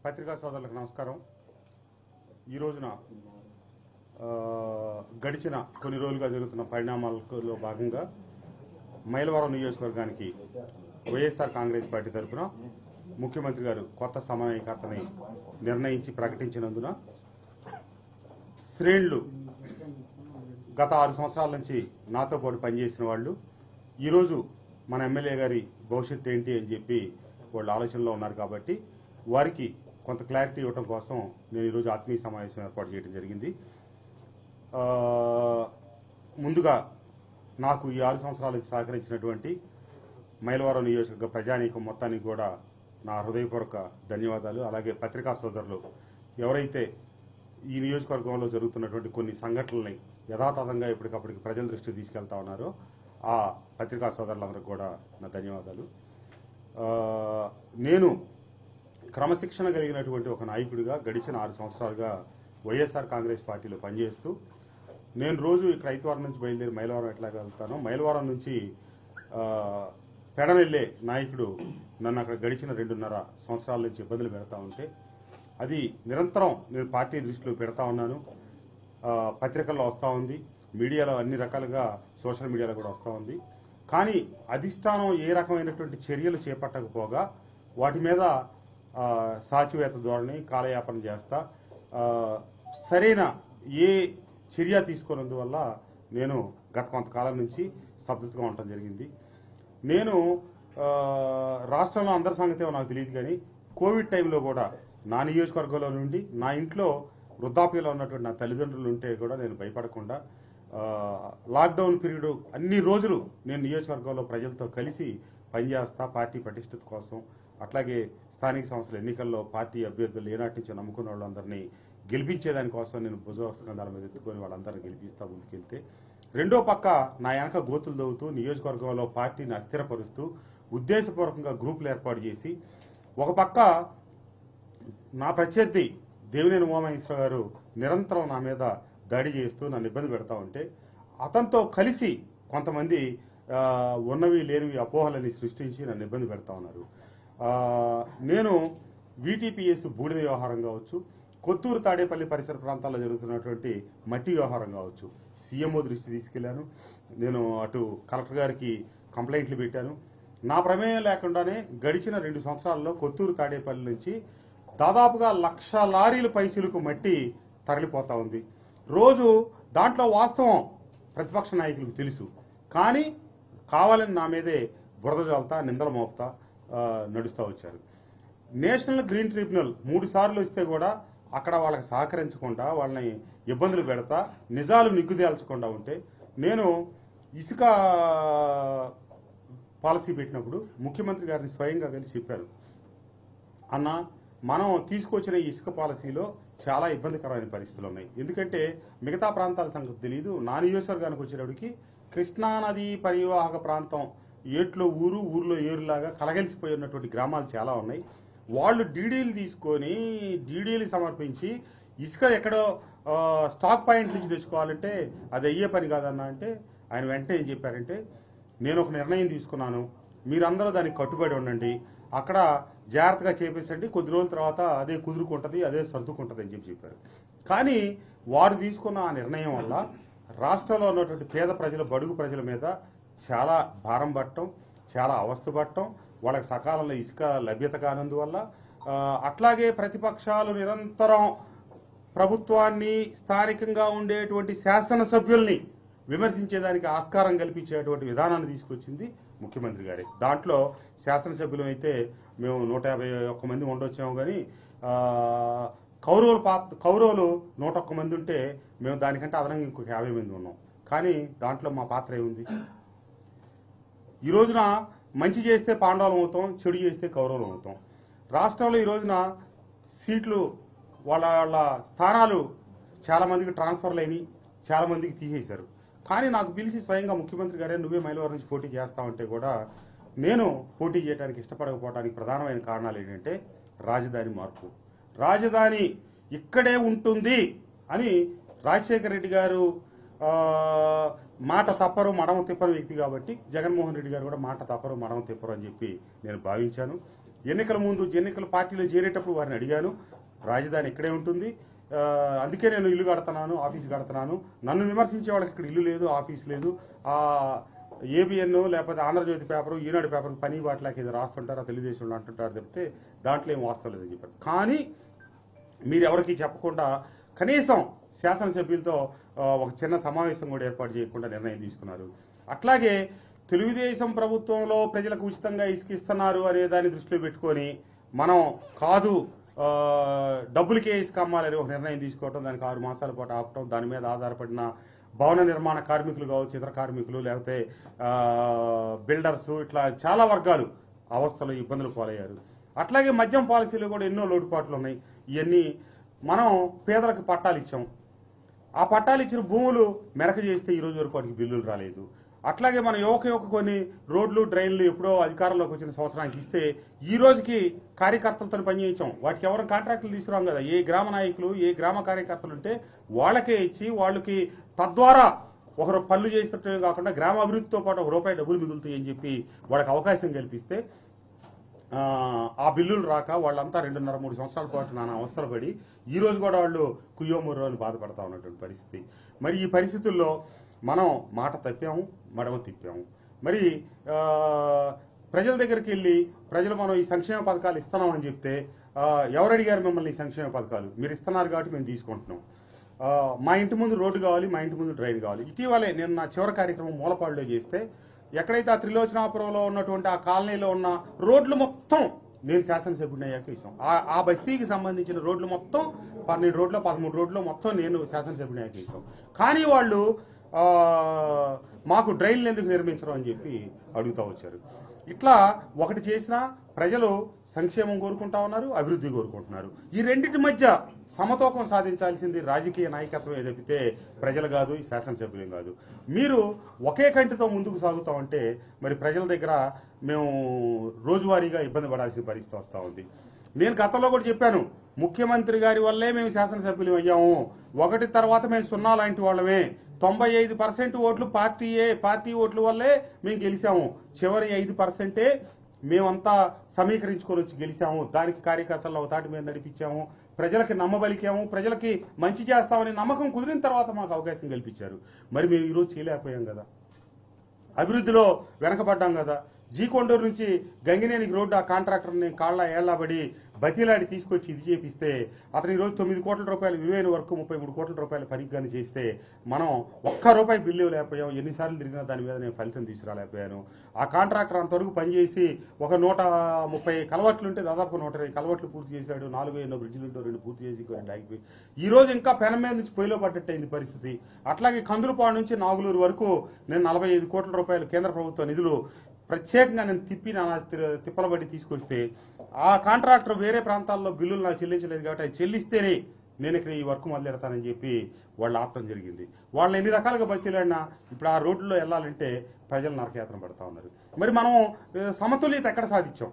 పత్రికా సోదరులకు నమస్కారం. ఈ రోజున గడిచిన కొన్ని రోజులుగా జరుగుతున్న పరిణామాలలో భాగంగా మైలవరం నియోజకవర్గానికి వైఎస్ఆర్ కాంగ్రెస్ పార్టీ తరఫున ముఖ్యమంత్రి గారు కొత్త సమన్వయకర్తని నిర్ణయించి ప్రకటించినందున శ్రేణులు గత 6 సంవత్సరాల నుంచి నాతో పాటు పనిచేసిన వాళ్ళు ఈరోజు మన ఎమ్మెల్యే గారి భవిష్యత్తు ఏంటి అని చెప్పి వాళ్ళు ఆలోచనలో ఉన్నారు. కాబట్టి వారికి కొంత క్లారిటీ ఇవ్వడం కోసం నేను ఈరోజు ఆత్మీయ సమావేశం ఏర్పాటు చేయడం జరిగింది. ముందుగా నాకు ఈ 6 సంవత్సరాలకు సహకరించినటువంటి మైలవరం నియోజకవర్గ ప్రజానీకం మొత్తానికి కూడా నా హృదయపూర్వక ధన్యవాదాలు. అలాగే పత్రికా సోదరులు ఎవరైతే ఈ నియోజకవర్గంలో జరుగుతున్నటువంటి కొన్ని సంఘటనల్ని యథాతథంగా ఎప్పటికప్పటికి ప్రజల దృష్టికి తీసుకెళ్తా ఉన్నారో ఆ పత్రికా సోదరులందరికీ కూడా నా ధన్యవాదాలు. నేను క్రమశిక్షణ కలిగినటువంటి ఒక నాయకుడిగా గడిచిన 6 సంవత్సరాలుగా వైఎస్ఆర్ కాంగ్రెస్ పార్టీలో పనిచేస్తూ నేను రోజు ఇక్కడ ఐతవారం నుంచి బయలుదేరి మైలవరం ఎట్లా వెళ్తానో మైలవరం నుంచి పెడనెళ్ళే నాయకుడు నన్ను అక్కడ గడిచిన 2.5 సంవత్సరాల నుంచి ఇబ్బందులు పెడతా ఉంటే అది నిరంతరం నేను పార్టీ దృష్టిలో పెడతా ఉన్నాను. పత్రికల్లో వస్తూ ఉంది, మీడియాలో అన్ని రకాలుగా సోషల్ మీడియాలో కూడా వస్తూ ఉంది. కానీ అధిష్టానం ఏ రకమైనటువంటి చర్యలు చేపట్టకపోగా వాటి మీద సాచివేత ధోరణి కాలయాపన చేస్తా సరైన ఏ చర్య తీసుకున్నందువల్ల నేను గత కొంతకాలం నుంచి స్తబ్దతగా ఉండటం జరిగింది. నేను రాష్ట్రంలో అందరి సంగతి నాకు తెలియదు, కానీ కోవిడ్ టైంలో కూడా నా నియోజకవర్గంలో నుండి నా ఇంట్లో వృద్ధాప్యంలో ఉన్నటువంటి నా తల్లిదండ్రులు ఉంటే కూడా నేను భయపడకుండా లాక్డౌన్ పీరియడ్ అన్ని రోజులు నేను నియోజకవర్గంలో ప్రజలతో కలిసి పనిచేస్తా పార్టీ పటిష్టత కోసం. అట్లాగే స్థానిక సంస్థల ఎన్నికల్లో పార్టీ అభ్యర్థులు ఏనాటి నుంచో నమ్ముకున్న వాళ్ళందరినీ గెలిపించేదానికోసం నేను భుజస్కంధాల మీద ఎత్తుకొని వాళ్ళందరినీ గెలిపిస్తా ముందుకెళ్తే, రెండో పక్క నా వెనక గోతులు దవ్వుతూ నియోజకవర్గంలో పార్టీని అస్థిరపరుస్తూ ఉద్దేశపూర్వకంగా గ్రూపులు ఏర్పాటు చేసి ఒక పక్క నా ప్రత్యర్థి దేవినేని ఉమామహేశ్వర గారు నిరంతరం నా మీద దాడి చేస్తూ నన్ను ఇబ్బంది పెడతా ఉంటే అతనితో కలిసి కొంతమంది ఉన్నవి లేనివి అపోహలని సృష్టించి నన్ను ఇబ్బంది పెడతా ఉన్నారు. నేను వీటీపీఎస్ బూడిద వ్యవహారం కావచ్చు, కొత్తూరు తాడేపల్లి పరిసర ప్రాంతాల్లో జరుగుతున్నటువంటి మట్టి వ్యవహారం కావచ్చు, సీఎంఓ దృష్టి తీసుకెళ్లాను. నేను అటు కలెక్టర్ గారికి కంప్లైంట్లు పెట్టాను. నా ప్రమేయం లేకుండానే గడిచిన 2 సంవత్సరాల్లో కొత్తూరు తాడేపల్లి నుంచి దాదాపుగా 1,00,000 లారీల పైచిలకు మట్టి తరలిపోతా ఉంది. రోజు దాంట్లో వాస్తవం ప్రతిపక్ష నాయకులకు తెలుసు, కానీ కావాలని నా మీదే బురద జల్తా నిందలు మోపుతా నడుస్తూ వచ్చారు. నేషనల్ గ్రీన్ ట్రిబ్యునల్ 3 సార్లు ఇస్తే కూడా అక్కడ వాళ్ళకి సహకరించకుండా వాళ్ళని ఇబ్బందులు పెడతా నిజాలు నిగ్గుదేల్చకుండా ఉంటే నేను ఇసుక పాలసీ పెట్టినప్పుడు ముఖ్యమంత్రి గారిని స్వయంగా కలిసి చెప్పారు, అన్న మనం తీసుకొచ్చిన ఈ ఇసుక పాలసీలో చాలా ఇబ్బందికరమైన పరిస్థితులు ఉన్నాయి. ఎందుకంటే మిగతా ప్రాంతాల సంగతి తెలియదు, నా నియోజకవర్గానికి వచ్చేటప్పటికి కృష్ణానది పరివాహక ప్రాంతం ఏట్లో ఊర్లో ఏరులాగా కలగలిసిపోయి ఉన్నటువంటి గ్రామాలు చాలా ఉన్నాయి. వాళ్ళు డీడీలు తీసుకొని డీడీలు సమర్పించి ఇసుక ఎక్కడో స్టాక్ పాయింట్ నుంచి తెచ్చుకోవాలంటే అది అయ్యే పని కాదన్నా అంటే ఆయన వెంటనే ఏం చెప్పారంటే, నేను ఒక నిర్ణయం తీసుకున్నాను, మీరందరూ దానికి కట్టుబడి ఉండండి, అక్కడ జాగ్రత్తగా చేపించండి, కొద్ది రోజుల తర్వాత అదే కుదురుకుంటుంది, అదే సర్దుకుంటుంది అని చెప్పారు. కానీ వారు తీసుకున్న ఆ నిర్ణయం వల్ల రాష్ట్రంలో ఉన్నటువంటి పేద ప్రజల బడుగు ప్రజల మీద చాలా భారం పట్టడం, చాలా అవస్థ పట్టడం, వాళ్ళకి సకాలంలో ఇసుక లభ్యత కానందువల్ల అట్లాగే ప్రతిపక్షాలు నిరంతరం ప్రభుత్వాన్ని స్థానికంగా ఉండేటువంటి శాసనసభ్యుల్ని విమర్శించేదానికి ఆస్కారం కల్పించేటువంటి విధానాన్ని తీసుకొచ్చింది ముఖ్యమంత్రి గారే. దాంట్లో శాసనసభ్యులు అయితే మేము 151 మంది ఉండొచ్చాము, కానీ కౌరవులు 101 మంది ఉంటే మేము దానికంటే అదనంగా ఇంకొక 50 మంది ఉన్నాం. కానీ దాంట్లో మా పాత్ర ఏముంది? ఈ రోజున మంచి చేస్తే పాండవులం అవుతాం, చెడు చేస్తే కౌరవులం అవుతాం. రాష్ట్రంలో ఈ రోజున సీట్లు వాళ్ళ స్థానాలు చాలామందికి ట్రాన్స్ఫర్లు అయినాయి, చాలామందికి తీసేశారు. కానీ నాకు పిలిచి స్వయంగా ముఖ్యమంత్రి గారే నువ్వే మైలవరం నుంచి పోటీ చేస్తామంటే కూడా నేను పోటీ చేయడానికి ఇష్టపడకపోవడానికి ప్రధానమైన కారణాలు ఏంటంటే రాజధాని మార్పు. రాజధాని ఇక్కడే ఉంటుంది అని రాజశేఖర రెడ్డి గారు మాట తప్పరు మడమ తిప్పరు వ్యక్తి కాబట్టి జగన్మోహన్ రెడ్డి గారు కూడా మాట తప్పరు మడమ తిప్పరు అని చెప్పి నేను భావించాను. ఎన్నికల ముందు ఎన్నికల పార్టీలో చేరేటప్పుడు వారిని అడిగాను, రాజధాని ఇక్కడే ఉంటుంది, అందుకే నేను ఇల్లు కడుతున్నాను, ఆఫీస్ కడుతున్నాను. నన్ను విమర్శించే వాళ్ళకి ఇక్కడ ఇల్లు లేదు, ఆఫీస్ లేదు. ఏబిఎన్ లేకపోతే ఆంధ్రజ్యోతి పేపరు, ఈనాడు పేపర్ పని బాటలాకి ఏదో రాస్తుంటారా, తెలుగుదేశంలో అంటుంటారు చెప్తే దాంట్లో ఏం వాస్తవం లేదని చెప్పారు. కానీ మీరు ఎవరికి చెప్పకుండా కనీసం శాసనసభ్యులతో ఒక చిన్న సమావేశం కూడా ఏర్పాటు చేయకుండా నిర్ణయం తీసుకున్నారు. అట్లాగే తెలుగుదేశం ప్రభుత్వంలో ప్రజలకు ఉచితంగా ఇసుకిస్తున్నారు అనే దాన్ని దృష్టిలో పెట్టుకొని మనం కాదు డబ్బులకే ఇసుక అమ్మాలని ఒక నిర్ణయం తీసుకోవటం, దానికి 6 మాసాల పాటు ఆపటం, దాని మీద ఆధారపడిన భవన నిర్మాణ కార్మికులు కావచ్చు, ఇతర కార్మికులు, లేకపోతే బిల్డర్స్, ఇట్లా చాలా వర్గాలు అవస్థలు ఇబ్బందులు పాలయ్యారు. అట్లాగే మద్యం పాలసీలో కూడా ఎన్నో లోటుపాట్లు ఉన్నాయి. ఇవన్నీ మనం పేదలకు పట్టాలు ఇచ్చాం, ఆ పట్టాలు ఇచ్చిన భూములు మెరక చేస్తే ఈ రోజు వరకు వాటికి బిల్లులు రాలేదు. అట్లాగే మన యువక కొన్ని రోడ్లు డ్రైన్లు ఎప్పుడో అధికారంలోకి వచ్చిన సంవత్సరానికి ఇస్తే ఈ రోజుకి కార్యకర్తలతో పనిచేయించాం. వాటికి ఎవరు కాంట్రాక్టులు తీసుకురాం కదా. ఏ గ్రామ నాయకులు, ఏ గ్రామ కార్యకర్తలు ఉంటే వాళ్ళకే ఇచ్చి వాళ్ళకి తద్వారా ఒకరు పనులు చేసినట్టే కాకుండా గ్రామ అభివృద్ధితో పాటు ₹1 డబ్బులు మిగులుతాయి అని చెప్పి వాళ్ళకి అవకాశం కల్పిస్తే ఆ బిల్లులు రాక వాళ్ళంతా 2.5-3 సంవత్సరాల పాటు నానా అవస్థలు పడి ఈ రోజు కూడా వాళ్ళు కుయ్యోముర్రో అని బాధపడతా ఉన్నటువంటి పరిస్థితి. మరి ఈ పరిస్థితుల్లో మనం మాట తప్పాము, మడమ తిప్పాము. మరి ప్రజల దగ్గరికి వెళ్ళి ప్రజలు మనం ఈ సంక్షేమ పథకాలు ఇస్తున్నామని చెప్తే ఎవరు అడిగారు మిమ్మల్ని ఈ సంక్షేమ పథకాలు? మీరు ఇస్తున్నారు కాబట్టి మేము తీసుకుంటున్నాం. మా ఇంటి ముందు రోడ్డు కావాలి, మా ఇంటి ముందు డ్రైన్ కావాలి. ఇటీవలే నేను నా చివరి కార్యక్రమం మూలపాడులో చేస్తే ఎక్కడైతే ఆ త్రిలోచనాపురంలో ఉన్నటువంటి ఆ కాలనీలో ఉన్న రోడ్లు మొత్తం నేను శాసనసభ్యుడిని అయ్యాక ఇస్తాం. ఆ బస్తీకి సంబంధించిన రోడ్లు మొత్తం 12 రోడ్లు 13 రోడ్లు మొత్తం నేను శాసనసభ్యుడిని అయ్యాక ఇస్తాం. కానీ వాళ్ళు మాకు డ్రైన్లు ఎందుకు నిర్మించడం అని చెప్పి అడుగుతూ వచ్చారు. ఇట్లా ఒకటి చేసినా ప్రజలు సంక్షేమం కోరుకుంటా ఉన్నారు, అభివృద్ధి కోరుకుంటున్నారు. ఈ రెండింటి మధ్య సమతూకం సాధించాల్సింది రాజకీయ నాయకత్వం తప్పితే ప్రజలు కాదు, ఈ శాసనసభ్యులు కాదు. మీరు ఒకే కంటితో ముందుకు సాగుతామంటే మరి ప్రజల దగ్గర మేము రోజువారీగా ఇబ్బంది పడాల్సిన పరిస్థితి వస్తూ ఉంది. నేను గతంలో కూడా చెప్పాను, ముఖ్యమంత్రి గారి వల్లే మేము శాసనసభ్యులు అయ్యాము. ఒకటి తర్వాత మేము 0 లాంటి వాళ్ళమే. 95% ఓట్లు పార్టీ ఓట్ల వల్లే మేము గెలిచాము. చివరి 5% మేమంతా సమీకరించుకొని వచ్చి గెలిచాము. దానికి కార్యకర్తలను ఒక తాటి మీద నడిపించాము, ప్రజలకి నమ్మబలికాము, ప్రజలకి మంచి చేస్తామని నమ్మకం కుదిరిన తర్వాత మాకు అవకాశం కల్పించారు. మరి మేము ఈరోజు చేయలేకపోయాం కదా, అభివృద్ధిలో వెనకబడ్డాం కదా. జీకొండూరు నుంచి గంగినేనికి రోడ్డు ఆ కాంట్రాక్టర్ని కాళ్ళ ఏళ్లబడి బతిలాడి తీసుకొచ్చి ఇది చేపిస్తే అతను ఈరోజు 9 కోట్ల రూపాయలు విలువైన వరకు 33 కోట్ల రూపాయల పనిగాని చేస్తే మనం ₹1 బిల్లు లేకపోయాం. ఎన్నిసార్లు తిరిగినా దాని మీద నేను ఫలితం తీసుకురాలేకపోయాను. ఆ కాంట్రాక్టర్ అంతవరకు పనిచేసి ఒక 130 కలవట్లు ఉంటే దాదాపు 120 కలవట్లు పూర్తి చేశాడు. 4 ఎన్నో బ్రిడ్జిలు ఉంటూ 2 పూర్తి చేసి 2 ఆగిపోయి ఈ రోజు ఇంకా పెనం మీద నుంచి పొయ్యిలో పడ్డట్టయింది పరిస్థితి. అట్లాగే కందులపాడు నుంచి నాగులూరు వరకు నేను 45 కోట్ల రూపాయలు కేంద్ర ప్రభుత్వ నిధులు ప్రత్యేకంగా నేను తిప్పలబడి తీసుకొస్తే ఆ కాంట్రాక్టర్ వేరే ప్రాంతాల్లో బిల్లులు నాకు చెల్లించలేదు కాబట్టి అది చెల్లిస్తేనే నేను ఇక్కడ ఈ వర్క్ మొదలెడతానని చెప్పి వాళ్ళు ఆపటం జరిగింది. వాళ్ళని ఎన్ని రకాలుగా బతిలాడినా ఇప్పుడు ఆ రోడ్లలో వెళ్ళాలంటే ప్రజలు నరకయాత్ర పడతా ఉన్నారు. మరి మనం సమతుల్యత ఎక్కడ సాధించాం?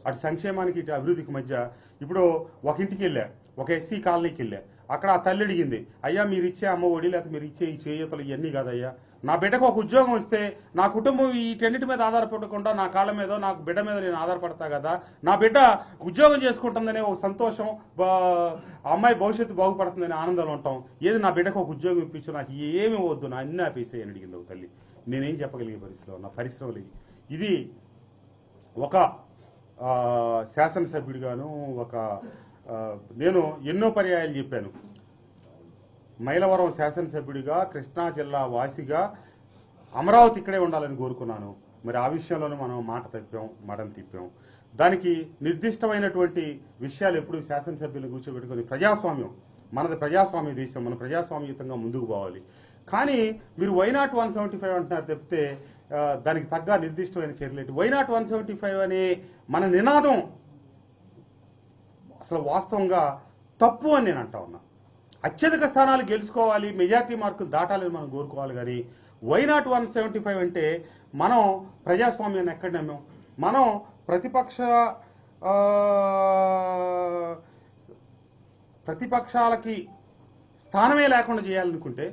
అటు సంక్షేమానికి ఇటు అభివృద్ధికి మధ్య. ఇప్పుడు ఒక ఇంటికి వెళ్ళా, ఒక ఎస్సీ కాలనీకి వెళ్ళా, అక్కడ ఆ తల్లి అడిగింది, అయ్యా మీరు ఇచ్చే అమ్మ ఒడి లేకపోతే మీరు ఇచ్చే ఈ చేయూతలు ఇవన్నీ కాదయ్యా, నా బిడ్డకు ఒక ఉద్యోగం వస్తే నా కుటుంబం వీటన్నిటి మీద ఆధారపడకుండా నా కాళ్ళ మీద నాకు బిడ్డ మీద నేను ఆధారపడతా కదా, నా బిడ్డ ఉద్యోగం చేసుకుంటుందనే ఒక సంతోషం, అమ్మాయి భవిష్యత్తు బాగుపడుతుందనే ఆనందంలో ఉంటాం. ఏది నా బిడ్డకు ఒక ఉద్యోగం ఇప్పించు, నాకు ఏమి వద్దు, నా అన్ని ఆపేసేయని అడిగింది ఒక తల్లి. నేనేం చెప్పగలిగే పరిస్థితిలో నా పరిశ్రమలు ఇది ఒక శాసనసభ్యుడిగాను నేను ఎన్నో పర్యాయాలు చెప్పాను. మైలవరం శాసనసభ్యుడిగా, కృష్ణా జిల్లా వాసిగా అమరావతి ఇక్కడే ఉండాలని కోరుకున్నాను. మరి ఆ విషయంలోనూ మనం మాట తప్పాం, మడం తిప్పాం. దానికి నిర్దిష్టమైనటువంటి విషయాలు ఎప్పుడు శాసనసభ్యులు కూర్చోబెట్టుకుని ప్రజాస్వామ్యం, మనది ప్రజాస్వామ్య దేశం, మనం ప్రజాస్వామ్యయుతంగా ముందుకు పోవాలి. కానీ మీరు వైనాట్ 175 అంటున్నారు తప్పితే దానికి తగ్గ నిర్దిష్టమైన చర్యలు. వైనాట్ 175 అనే మన నినాదం అసలు వాస్తవంగా తప్పు అని నేను అంటా ఉన్నా. అత్యధిక స్థానాలు గెలుచుకోవాలి, మెజార్టీ మార్కులు దాటాలని మనం కోరుకోవాలి. కానీ వైనాట్ 175 అంటే మనం ప్రజాస్వామ్యాన్ని ఎక్కడ నమ్మాం? మనం ప్రతిపక్షాలకి స్థానమే లేకుండా చేయాలనుకుంటే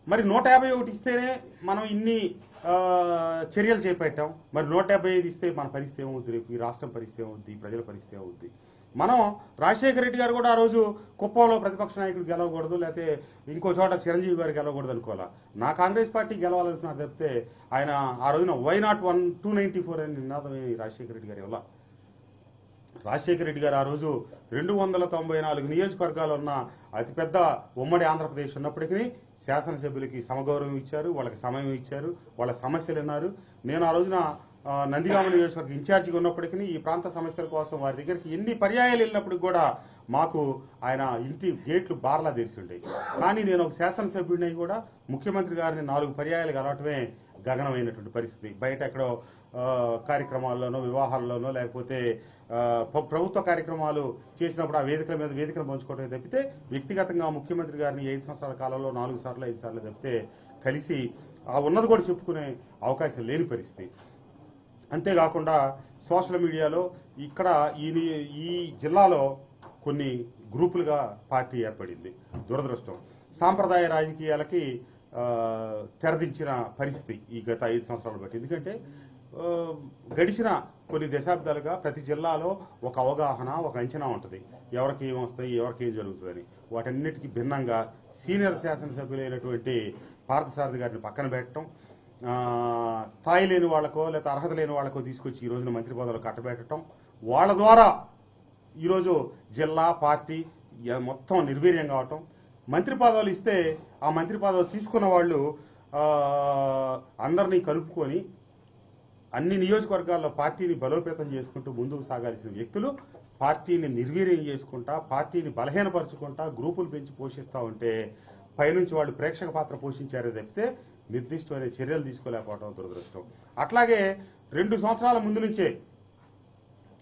మరి 151 ఇస్తేనే మనం ఇన్ని చర్యలు చేపట్టాం. మరి 175 ఇస్తే మన పరిస్థితి ఏమవుతుంది, రేపు ఈ రాష్ట్రం పరిస్థితి ఏమవుద్ది, ప్రజల పరిస్థితి ఏమవుద్ది? మనం రాజశేఖర రెడ్డి గారు కూడా ఆ రోజు కుప్పంలో ప్రతిపక్ష నాయకుడు గెలవకూడదు, లేకపోతే ఇంకో చోట చిరంజీవి గారు గెలవకూడదు అనుకోవాలా. నా కాంగ్రెస్ పార్టీ గెలవాలనుకున్నారు తప్పితే ఆయన ఆ రోజున వై నాట్ 294 అని నినాదం రాజశేఖర రెడ్డి గారు వల్ల. రాజశేఖర రెడ్డి గారు ఆ రోజు 294 నియోజకవర్గాలు ఉన్న అతిపెద్ద ఉమ్మడి ఆంధ్రప్రదేశ్ ఉన్నప్పటికీ శాసనసభ్యులకి సమగౌరవం ఇచ్చారు, వాళ్ళకి సమయం ఇచ్చారు, వాళ్ళ సమస్యలు విన్నారు. నేను ఆ రోజున నందిగామ నియోజకవర్గ ఇన్ఛార్జిగా ఉన్నప్పటికీ ఈ ప్రాంత సమస్యల కోసం వారి దగ్గరికి ఎన్ని పర్యాయాలు వెళ్ళినప్పటికి కూడా మాకు ఆయన ఇంటి గేట్లు బార్లా తెరిచి ఉండేవి. కానీ నేను ఒక శాసనసభ్యుడిని కూడా ముఖ్యమంత్రి గారిని 4 పర్యాయాలు కలవటమే గగనమైనటువంటి పరిస్థితి. బయట ఎక్కడో కార్యక్రమాల్లోనో, వివాహాల్లోనో, లేకపోతే ప్రభుత్వ కార్యక్రమాలు చేసినప్పుడు ఆ వేదికల మీద వేదికను పంచుకోవడం తప్పితే వ్యక్తిగతంగా ముఖ్యమంత్రి గారిని 5 సంవత్సరాల కాలంలో 4 సార్లు 5 సార్లు తప్పితే కలిసి ఉన్నది కూడా చెప్పుకునే అవకాశం లేని పరిస్థితి. అంతేకాకుండా సోషల్ మీడియాలో ఇక్కడ ఈ జిల్లాలో కొన్ని గ్రూపులుగా పార్టీ ఏర్పడింది. దురదృష్టం. సాంప్రదాయ రాజకీయాలకి తెరదించిన పరిస్థితి ఈ గత 5 సంవత్సరాలు బట్టి. ఎందుకంటే గడిచిన కొన్ని దశాబ్దాలుగా ప్రతి జిల్లాలో ఒక అవగాహన, ఒక అంచనా ఉంటుంది, ఎవరికి ఏం వస్తాయి, ఎవరికి ఏం జరుగుతుందని. వాటన్నిటికీ భిన్నంగా సీనియర్ శాసనసభ్యులైనటువంటి పార్థసారథి గారిని పక్కన పెట్టడం, స్థాయి లేని వాళ్ళకో లేకపోతే అర్హత లేని వాళ్ళకో తీసుకొచ్చి ఈ రోజున మంత్రి పదవులు కట్టబెట్టడం, వాళ్ళ ద్వారా ఈరోజు జిల్లా పార్టీ మొత్తం నిర్వీర్యం కావటం. మంత్రి పదవులు ఇస్తే ఆ మంత్రి పదవులు తీసుకున్న వాళ్ళు అందరినీ కలుపుకొని అన్ని నియోజకవర్గాల్లో పార్టీని బలోపేతం చేసుకుంటూ ముందుకు సాగాల్సిన వ్యక్తులు పార్టీని నిర్వీర్యం చేసుకుంటా, పార్టీని బలహీనపరుచుకుంటా, గ్రూపులు పెంచి పోషిస్తూ ఉంటే పైనుంచి వాళ్ళు ప్రేక్షక పాత్ర పోషించారే తప్పితే నిర్దిష్టమైన చర్యలు తీసుకోలేకపోవడం దురదృష్టం. అట్లాగే 2 సంవత్సరాల ముందు నుంచే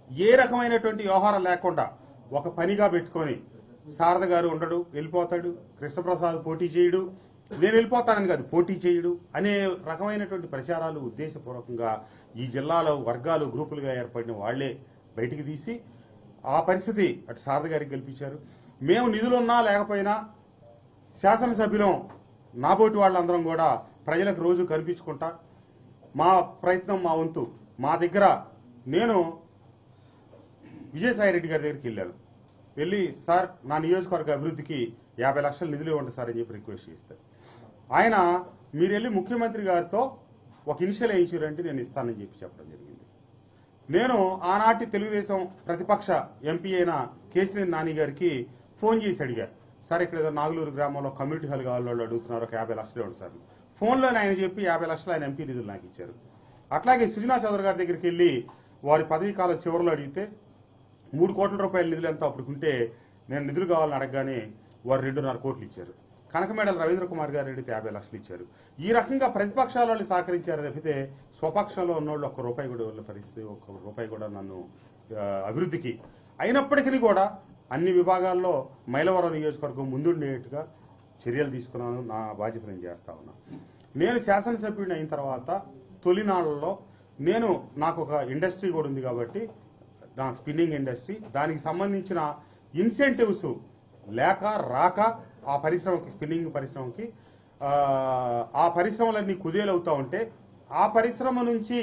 ఏ రకమైనటువంటి వ్యవహారం లేకుండా ఒక పనిగా పెట్టుకొని శారద గారు ఉండడు, వెళ్ళిపోతాడు, కృష్ణప్రసాద్ పోటీ చేయడు, నేను వెళ్ళిపోతానని కాదు పోటీ చేయడు అనే రకమైనటువంటి ప్రచారాలు ఉద్దేశపూర్వకంగా ఈ జిల్లాలో వర్గాలు గ్రూపులుగా ఏర్పడిన వాళ్లే బయటికి తీసి ఆ పరిస్థితి అటు శారద గారికి గెలిపించారు. మేము నిధులున్నా లేకపోయినా శాసనసభ్యులం నాబోటి వాళ్ళందరం కూడా ప్రజలకు రోజు కనిపించుకుంటా మా ప్రయత్నం, మా వంతు మా దగ్గర. నేను విజయసాయి రెడ్డి గారి దగ్గరికి వెళ్ళి సార్ నా నియోజకవర్గ అభివృద్ధికి 50 లక్షల నిధులు ఇవ్వండి సార్ అని చెప్పి రిక్వెస్ట్ చేస్తారు. ఆయన మీరు వెళ్ళి ముఖ్యమంత్రి గారితో ఒక ఇనిషియల్ వేయించారంటే నేను ఇస్తానని చెప్పడం జరిగింది. నేను ఆనాటి తెలుగుదేశం ప్రతిపక్ష ఎంపీ అయిన కేశినేని నాని గారికి ఫోన్ చేసి అడిగా, సార్ ఇక్కడ ఏదో నాగులూరు గ్రామంలో కమ్యూనిటీ హాల్ కావాలి, వాళ్ళు అడుగుతున్నారు, ఒక 50 లక్షలు ఇవ్వండి సార్. ఫోన్లోనే ఆయన చెప్పి 50 లక్షలు ఆయన ఎంపీ నిధులు నాకు ఇచ్చారు. అట్లాగే సుజనా చౌదరి గారి దగ్గరికి వెళ్ళి వారి పదవీ కాల చివరిలో అడిగితే 3 కోట్ల రూపాయల నిధులు ఎంతో అప్పుడుకుంటే నేను నిధులు కావాలని అడగగానే వారు 2.5 కోట్లు ఇచ్చారు. కనకమేడల రవీంద్ర కుమార్ గారు అడిగితే 50 లక్షలు ఇచ్చారు. ఈ రకంగా ప్రతిపక్షాల వాళ్ళు సహకరించారు తప్పితే స్వపక్షంలో ఉన్నోళ్ళు ₹1 కూడా వాళ్ళ పరిస్థితి, ₹1 కూడా నన్ను అభివృద్ధికి అయినప్పటికీ కూడా అన్ని విభాగాల్లో మైలవరం నియోజకవర్గం ముందుండేట్టుగా చర్యలు తీసుకున్నాను. నా బాధ్యత నేను చేస్తా ఉన్నా. నేను శాసనసభ్యుడిని అయిన తర్వాత తొలినాళ్లలో నాకు ఒక ఇండస్ట్రీ కూడా ఉంది కాబట్టి నా స్పిన్నింగ్ ఇండస్ట్రీ, దానికి సంబంధించిన ఇన్సెంటివ్స్ లేక రాక ఆ పరిశ్రమకి, స్పిన్నింగ్ పరిశ్రమకి ఆ పరిశ్రమలన్నీ కుదేలవుతూ ఉంటే ఆ పరిశ్రమ నుంచి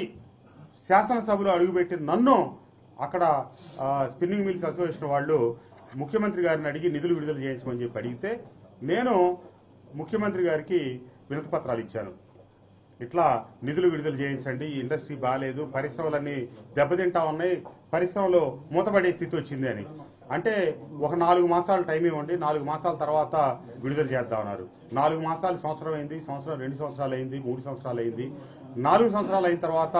శాసనసభలో అడుగుపెట్టిన నన్ను అక్కడ స్పిన్నింగ్ మిల్స్ అసోసియేషన్ వాళ్ళు ముఖ్యమంత్రి గారిని అడిగి నిధులు విడుదల చేయించమని చెప్పి అడిగితే నేను ముఖ్యమంత్రి గారికి వినతి పత్రాలు ఇచ్చాను. ఇట్లా నిధులు విడుదల చేయించండి, ఈ ఇండస్ట్రీ బాగాలేదు, పరిశ్రమలన్నీ దెబ్బతింటా ఉన్నాయి, పరిశ్రమలో మూతపడే స్థితి వచ్చింది అని. అంటే ఒక 4 మాసాలు టైం ఇవ్వండి, 4 మాసాల తర్వాత విడుదల చేద్దాం అన్నారు. 4 మాసాలు సంవత్సరం అయింది, సంవత్సరం 2 సంవత్సరాలు అయింది, 3 సంవత్సరాలు అయింది. 4 సంవత్సరాలు అయిన తర్వాత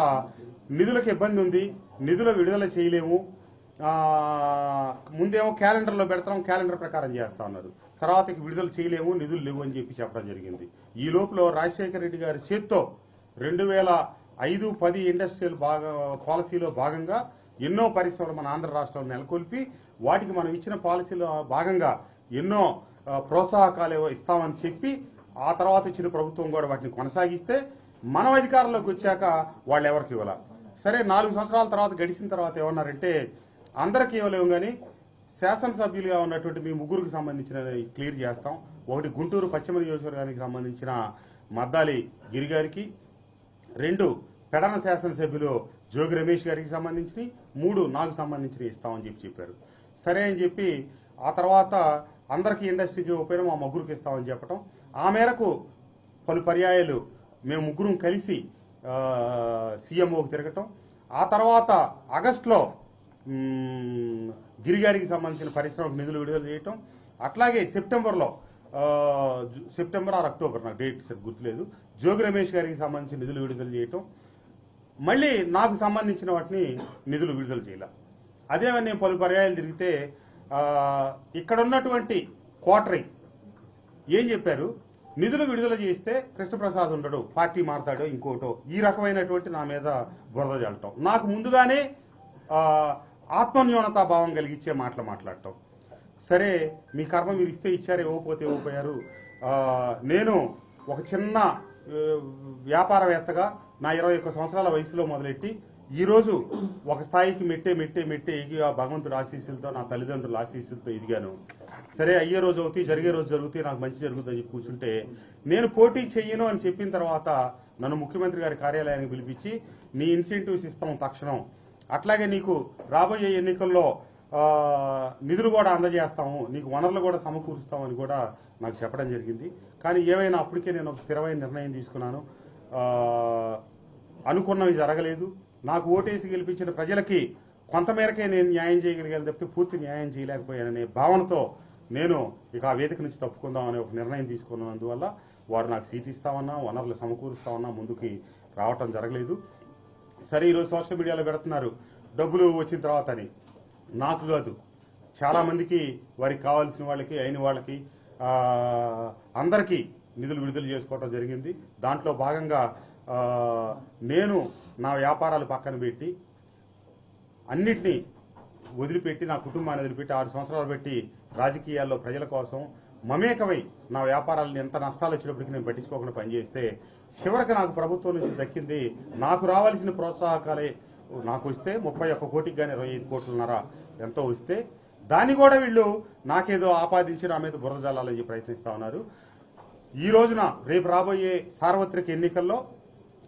నిధులకు ఇబ్బంది ఉంది, నిధులు విడుదల చేయలేము, ముందేమో క్యాలెండర్లో పెడతాం, క్యాలెండర్ ప్రకారం చేస్తా ఉన్నారు, తర్వాతకి విడుదల చేయలేము, నిధులు లేవు అని చెప్పి చెప్పడం జరిగింది. ఈ లోపల రాజశేఖర రెడ్డి గారి చేత్తో 2005-10 ఇండస్ట్రియల్ పాలసీలో భాగంగా ఎన్నో పరిశ్రమలు మన ఆంధ్ర రాష్ట్రంలో నెలకొల్పి వాటికి మనం ఇచ్చిన పాలసీలో భాగంగా ఎన్నో ప్రోత్సాహకాలు ఇస్తామని చెప్పి ఆ తర్వాత ఇచ్చిన ప్రభుత్వం కూడా వాటిని కొనసాగిస్తే మనం అధికారంలోకి వచ్చాక వాళ్ళు ఎవరికి ఇవ్వాల. సరే 4 సంవత్సరాల తర్వాత గడిచిన తర్వాత ఏమన్నారంటే అందరికీ ఇవ్వలేము కానీ శాసనసభ్యులుగా ఉన్నటువంటి మీ 3కి సంబంధించిన క్లియర్ చేస్తాం. ఒకటి గుంటూరు పశ్చిమ నియోజకవర్గానికి సంబంధించిన మద్దాలి గిరిగారికి, 2 పెడన శాసనసభ్యులు జోగి రమేష్ గారికి సంబంధించి, 3 నాకు సంబంధించి ఇస్తామని చెప్పారు. సరే అని చెప్పి ఆ తర్వాత అందరికీ ఇండస్ట్రీకి ఉపయోగం మా ముగ్గురికి ఇస్తామని చెప్పటం, ఆ మేరకు పలు పర్యాయాలు మేము ముగ్గురం కలిసి సీఎంఓకి తిరగటం, ఆ తర్వాత ఆగస్టులో గిరిగారికి సంబంధించిన పరిశ్రమకు నిధులు విడుదల చేయటం, అట్లాగే సెప్టెంబర్ ఆర్ అక్టోబర్, నాకు డేట్ సరి గుర్తులేదు, జోగి రమేష్ గారికి సంబంధించిన నిధులు విడుదల చేయటం, మళ్ళీ నాకు సంబంధించిన వాటిని నిధులు విడుదల చేయాల. అదే నేను పలు పర్యాయాలు తిరిగితే ఇక్కడ ఉన్నటువంటి క్వార్టరీ ఏం చెప్పారు, నిధులు విడుదల చేస్తే కృష్ణప్రసాద్ ఉండడు, పార్టీ మారతాడో ఇంకోటో, ఈ రకమైనటువంటి నా మీద బురద జల్లటం, నాకు ముందుగానే ఆత్మన్యూనతా భావం కలిగించే మాటలు మాట్లాడటం. సరే మీ కర్మ మీరు ఇస్తే ఇచ్చారు, ఇవ్వకపోతే ఇవ్వకపోయారు. నేను ఒక చిన్న వ్యాపారవేత్తగా నా 21 సంవత్సరాల వయసులో మొదలెట్టి ఈరోజు ఒక స్థాయికి మెట్టే ఎగి ఆ భగవంతుడు ఆశీస్సులతో, నా తల్లిదండ్రుల ఆశీస్సులతో ఎదిగాను. సరే అయ్యే రోజు అవుతాయి, జరిగే రోజు జరుగుతాయి, నాకు మంచి జరుగుతుందని చెప్పి కూర్చుంటే, నేను పోటీ చెయ్యను అని చెప్పిన తర్వాత నన్ను ముఖ్యమంత్రి గారి కార్యాలయానికి పిలిపించి నీ ఇన్సెంటివ్స్ ఇస్తాం తక్షణం, అట్లాగే నీకు రాబోయే ఎన్నికల్లో నిధులు కూడా అందజేస్తాము, నీకు వనరులు కూడా సమకూరుస్తామని కూడా నాకు చెప్పడం జరిగింది. కానీ ఏవైనా అప్పటికే నేను ఒక స్థిరమైన నిర్ణయం తీసుకున్నాను. అనుకున్నవి జరగలేదు. నాకు ఓటేసి గెలిపించిన ప్రజలకి కొంతమేరకే నేను న్యాయం చేయగలిగాను తప్పితే పూర్తి న్యాయం చేయలేకపోయాననే భావనతో నేను ఇక ఆ వేదిక నుంచి తప్పుకుందామనే ఒక నిర్ణయం తీసుకున్నందువల్ల వారు నాకు సీట్ ఇస్తామన్నా, వనరులు సమకూరుస్తామన్నా ముందుకి రావటం జరగలేదు. సరే ఈరోజు సోషల్ మీడియాలో పెడుతున్నారు డబ్బులు వచ్చిన తర్వాత అని. నాకు కాదు, చాలామందికి వారికి కావాల్సిన వాళ్ళకి, అయిన వాళ్ళకి అందరికీ నిధులు విడుదల చేసుకోవటం జరిగింది. దాంట్లో భాగంగా నేను నా వ్యాపారాలు పక్కన పెట్టి అన్నిటినీ వదిలిపెట్టి, నా కుటుంబాన్ని వదిలిపెట్టి 6 సంవత్సరాలు పెట్టి రాజకీయాల్లో ప్రజల కోసం మమేకమై నా వ్యాపారాలను ఎంత నష్టాలు వచ్చినప్పటికీ నేను పట్టించుకోకుండా పనిచేస్తే చివరికి నాకు ప్రభుత్వం నుంచి దక్కింది నాకు రావాల్సిన ప్రోత్సాహకాలే. నాకు వస్తే 31 కోటికి కానీ 25 కోట్లున్నర ఎంతో వస్తే దాన్ని కూడా వీళ్ళు నాకేదో ఆపాదించి నా మీద బురద జల్లాలని ప్రయత్నిస్తా ఉన్నారు. ఈ రోజున రేపు రాబోయే సార్వత్రిక ఎన్నికల్లో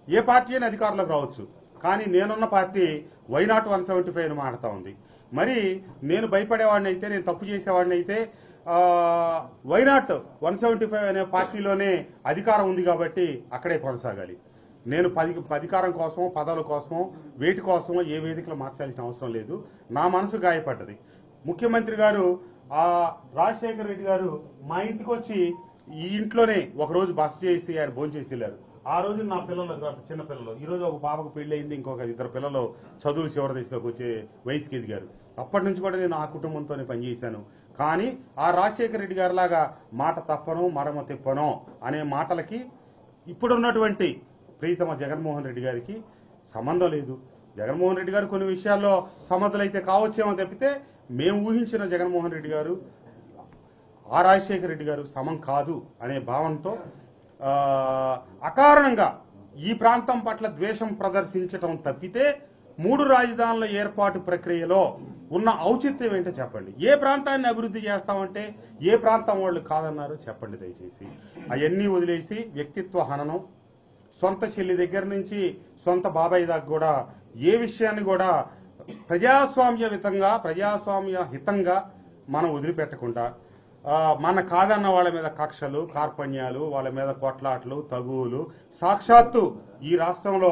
ఏ పార్టీ అయినా అధికారంలోకి రావచ్చు, కానీ నేనున్న పార్టీ వైనాట్ 175 అని మాట్లాడుతూ ఉంది. మరి నేను భయపడేవాడిని అయితే, నేను తప్పు చేసేవాడిని అయితే వైనాట్ 175 అనే పార్టీలోనే అధికారం ఉంది కాబట్టి అక్కడే కొనసాగాలి. నేను అధికారం కోసమో, పదవుల కోసమో, వేటి కోసమో ఏ వేదికలు మార్చాల్సిన అవసరం లేదు. నా మనసు గాయపడ్డది. ముఖ్యమంత్రి గారు రాజశేఖర రెడ్డి గారు మా ఇంటికి వచ్చి ఈ ఇంట్లోనే ఒకరోజు బస చేసి ఆయన భోజనం చేసి వెళ్ళారు. ఆ రోజు నా పిల్లలు, చిన్న పిల్లలు, ఈరోజు ఒక పాపకు పెళ్లి అయింది, ఇంకొక 2 పిల్లలు చదువులు చివరి దశలోకి వచ్చే వయసుకి ఎదిగారు. అప్పటి నుంచి కూడా నేను ఆ కుటుంబంతోనే పనిచేశాను. కానీ ఆ రాజశేఖర రెడ్డి గారి లాగా మాట తప్పను, మడమ తిప్పను అనే మాటలకి ఇప్పుడున్నటువంటి ప్రీతమ జగన్మోహన్ రెడ్డి గారికి సంబంధం లేదు. జగన్మోహన్ రెడ్డి గారు కొన్ని విషయాల్లో సమర్థులైతే కావచ్చేమో తప్పితే మేము ఊహించిన జగన్మోహన్ రెడ్డి గారు, ఆ రాజశేఖర రెడ్డి గారు సమం కాదు అనే భావనతో అకారణంగా ఈ ప్రాంతం పట్ల ద్వేషం ప్రదర్శించటం తప్పితే 3 రాజధానుల ఏర్పాటు ప్రక్రియలో ఉన్న ఔచిత్యం ఏంటో చెప్పండి. ఏ ప్రాంతాన్ని అభివృద్ధి చేస్తామంటే ఏ ప్రాంతం వాళ్ళు కాదన్నారు చెప్పండి దయచేసి. అవన్నీ వదిలేసి వ్యక్తిత్వ హననం, సొంత చెల్లి దగ్గర నుంచి సొంత బాబాయ్ దాకా కూడా ఏ విషయాన్ని కూడా ప్రజాస్వామ్య హితంగా మనం వదిలిపెట్టకుండా మన కాదన్న వాళ్ళ మీద కక్షలు, కార్పణ్యాలు, వాళ్ళ మీద కొట్లాట్లు, తగువులు, సాక్షాత్తు ఈ రాష్ట్రంలో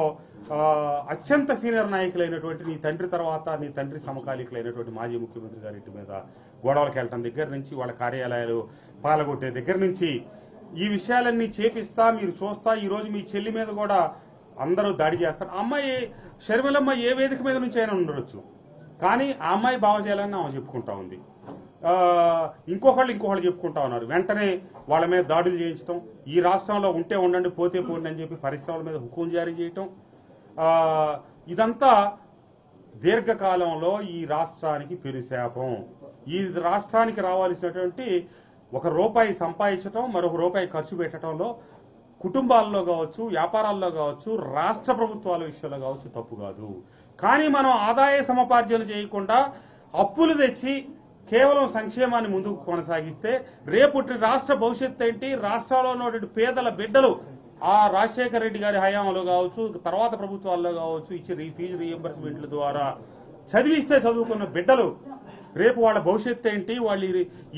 అత్యంత సీనియర్ నాయకులైనటువంటి నీ తండ్రి తర్వాత నీ తండ్రి సమకాలీకులైనటువంటి మాజీ ముఖ్యమంత్రి గారి ఇంటి మీద గొడవలకు వెళ్ళటం దగ్గర నుంచి, వాళ్ళ కార్యాలయాలు పాలగొట్టే దగ్గర నుంచి ఈ విషయాలన్నీ చేపిస్తా, మీరు చూస్తా. ఈరోజు మీ చెల్లి మీద కూడా అందరూ దాడి చేస్తారు. అమ్మాయి షర్మిలమ్మ ఏ వేదిక మీద నుంచి అయినా ఉండొచ్చు, కానీ ఆ అమ్మాయి బాగా చేయాలని ఆమె చెప్పుకుంటా ఉంది. ఇంకొకళ్ళు చెప్పుకుంటా ఉన్నారు. వెంటనే వాళ్ళ మీద దాడులు చేయించడం, ఈ రాష్ట్రంలో ఉంటే ఉండండి పోతే పోండి అని చెప్పి పరిశ్రమల మీద హుకుం జారీ చేయటం, ఇదంతా దీర్ఘకాలంలో ఈ రాష్ట్రానికి పెనుశాపం. ఈ రాష్ట్రానికి రావాల్సినటువంటి ₹1 సంపాదించడం, మరొక రూపాయి ఖర్చు పెట్టడంలో కుటుంబాల్లో కావచ్చు, వ్యాపారాల్లో కావచ్చు, రాష్ట్ర ప్రభుత్వాల విషయంలో కావచ్చు తప్పు కాదు. కానీ మనం ఆదాయ సముపార్జన చేయకుండా అప్పులు తెచ్చి కేవలం సంక్షేమాన్ని ముందుకు కొనసాగిస్తే రేపుటి రాష్ట్ర భవిష్యత్తు ఏంటి, రాష్ట్రంలో ఉన్నటువంటి పేదల బిడ్డలు ఆ రాజశేఖర రెడ్డి గారి హయాంలో కావచ్చు, తర్వాత ప్రభుత్వాల్లో కావచ్చు, ఇచ్చి ఫీజు రీఎంబర్స్మెంట్ల ద్వారా చదివిస్తే చదువుకున్న బిడ్డలు రేపు వాళ్ళ భవిష్యత్తు ఏంటి, వాళ్ళు